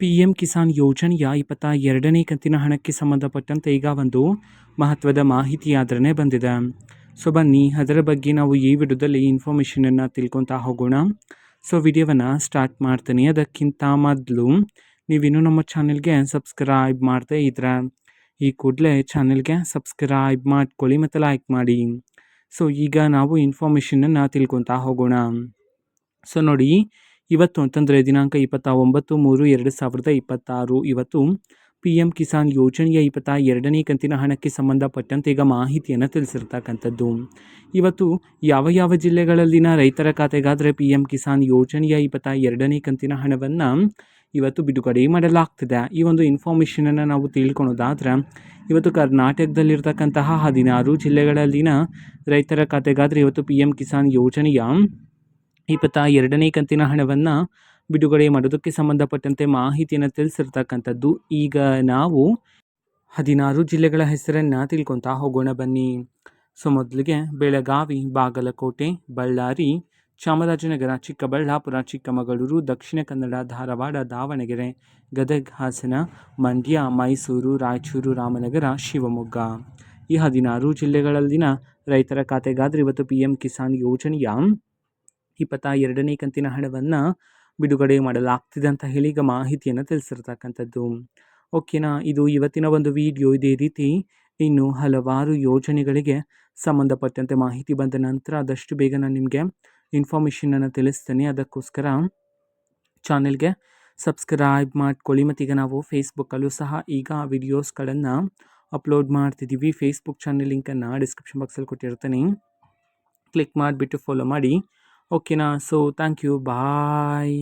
PM Kisan ಯೋಜನೆಯ 22ನೇ ಕಂತಿನ ಹಣಕ್ಕೆ ಸಂಬಂಧಪಟ್ಟಂತೆ ಈಗ ಒಂದು ಮಹತ್ವದ ಮಾಹಿತಿಯಾದ್ರೇ ಬಂದಿದೆ. ಸೊ ಬನ್ನಿ ಅದರ ಬಗ್ಗೆ ನಾವು ಈ ವಿಡಿಯೋದಲ್ಲಿ ಇನ್ಫಾರ್ಮೇಷನನ್ನು ತಿಳ್ಕೊತಾ ಹೋಗೋಣ. ಸೊ ವಿಡಿಯೋವನ್ನು ಸ್ಟಾರ್ಟ್ ಮಾಡ್ತೀನಿ. ಅದಕ್ಕಿಂತ ಮೊದಲು ನೀವಿನ್ನೂ ನಮ್ಮ ಚಾನೆಲ್ಗೆ ಸಬ್ಸ್ಕ್ರೈಬ್ ಮಾಡದೇ ಇದ್ರೆ ಈ ಕೂಡಲೇ ಚಾನೆಲ್ಗೆ ಸಬ್ಸ್ಕ್ರೈಬ್ ಮಾಡ್ಕೊಳ್ಳಿ ಮತ್ತು ಲೈಕ್ ಮಾಡಿ. ಸೊ ಈಗ ನಾವು ಇನ್ಫಾರ್ಮೇಷನನ್ನು ತಿಳ್ಕೊತಾ ಹೋಗೋಣ. ಸೊ ನೋಡಿ, ಇವತ್ತು ಅಂತಂದರೆ ದಿನಾಂಕ 29/3/2026 ಇವತ್ತು PM ಕಿಸಾನ್ ಯೋಜನೆಯ 22ನೇ ಕಂತಿನ ಹಣಕ್ಕೆ ಸಂಬಂಧಪಟ್ಟಂತೆ ಈಗ ಮಾಹಿತಿಯನ್ನು ತಿಳಿಸಿರ್ತಕ್ಕಂಥದ್ದು. ಇವತ್ತು ಯಾವ ಜಿಲ್ಲೆಗಳಲ್ಲಿನ ರೈತರ ಖಾತೆಗಾದರೆ PM ಕಿಸಾನ್ ಯೋಜನೆಯ 22ನೇ ಕಂತಿನ ಹಣವನ್ನು ಇವತ್ತು ಬಿಡುಗಡೆ ಮಾಡಲಾಗ್ತಿದೆ. ಈ ಒಂದು ಇನ್ಫಾರ್ಮೇಷನನ್ನು ನಾವು ತಿಳ್ಕೊಳೋದಾದ್ರೆ, ಇವತ್ತು ಕರ್ನಾಟಕದಲ್ಲಿರ್ತಕ್ಕಂತಹ 16 ಜಿಲ್ಲೆಗಳಲ್ಲಿನ ರೈತರ ಖಾತೆಗಾದರೆ ಇವತ್ತು PM ಕಿಸಾನ್ ಯೋಜನೆಯ 22ನೇ ಕಂತಿನ ಹಣವನ್ನು ಬಿಡುಗಡೆ ಮಾಡೋದಕ್ಕೆ ಸಂಬಂಧಪಟ್ಟಂತೆ ಮಾಹಿತಿಯನ್ನು ತಿಳಿಸಿರ್ತಕ್ಕಂಥದ್ದು. ಈಗ ನಾವು 16 ಜಿಲ್ಲೆಗಳ ಹೆಸರನ್ನು ತಿಳ್ಕೊತಾ ಹೋಗೋಣ ಬನ್ನಿ. ಸೊ ಮೊದಲಿಗೆ ಬೆಳಗಾವಿ, ಬಾಗಲಕೋಟೆ, ಬಳ್ಳಾರಿ, ಚಾಮರಾಜನಗರ, ಚಿಕ್ಕಬಳ್ಳಾಪುರ, ಚಿಕ್ಕಮಗಳೂರು, ದಕ್ಷಿಣ ಕನ್ನಡ, ಧಾರವಾಡ, ದಾವಣಗೆರೆ, ಗದಗ, ಹಾಸನ, ಮಂಡ್ಯ, ಮೈಸೂರು, ರಾಯಚೂರು, ರಾಮನಗರ, ಶಿವಮೊಗ್ಗ. ಈ 16 ಜಿಲ್ಲೆಗಳಲ್ಲಿನ ರೈತರ ಖಾತೆಗಾದರೆ ಇವತ್ತು PM ಕಿಸಾನ್ ಯೋಜನೆಯ 22ನೇ ಕಂತಿನ ಹಣವನ್ನು ಬಿಡುಗಡೆ ಮಾಡಲಾಗ್ತಿದೆ ಅಂತ ಹೇಳಿ ಈಗ ಮಾಹಿತಿಯನ್ನು ತಿಳಿಸಿರ್ತಕ್ಕಂಥದ್ದು. ಓಕೆನಾ, ಇದು ಇವತ್ತಿನ ಒಂದು ವಿಡಿಯೋ. ಇದೇ ರೀತಿ ಇನ್ನು ಹಲವಾರು ಯೋಜನೆಗಳಿಗೆ ಸಂಬಂಧಪಟ್ಟಂತೆ ಮಾಹಿತಿ ಬಂದ ನಂತರ ಆದಷ್ಟು ಬೇಗ ನಾನು ನಿಮಗೆ ಇನ್ಫಾರ್ಮೇಷನನ್ನು ತಿಳಿಸ್ತೇನೆ. ಅದಕ್ಕೋಸ್ಕರ ಚಾನೆಲ್ಗೆ ಸಬ್ಸ್ಕ್ರೈಬ್ ಮಾಡ್ಕೊಳ್ಳಿ. ಮತ್ತೀಗ ನಾವು ಫೇಸ್ಬುಕ್ಕಲ್ಲೂ ಸಹ ಈಗ ವಿಡಿಯೋಸ್ಗಳನ್ನು ಅಪ್ಲೋಡ್ ಮಾಡ್ತಿದ್ದೀವಿ. ಫೇಸ್ಬುಕ್ ಚಾನೆಲ್ ಲಿಂಕನ್ನು ಡಿಸ್ಕ್ರಿಪ್ಷನ್ ಬಾಕ್ಸಲ್ಲಿ ಕೊಟ್ಟಿರ್ತೀನಿ, ಕ್ಲಿಕ್ ಮಾಡಿಬಿಟ್ಟು ಫಾಲೋ ಮಾಡಿ. ಓಕೆನಾ. So thank you, bye.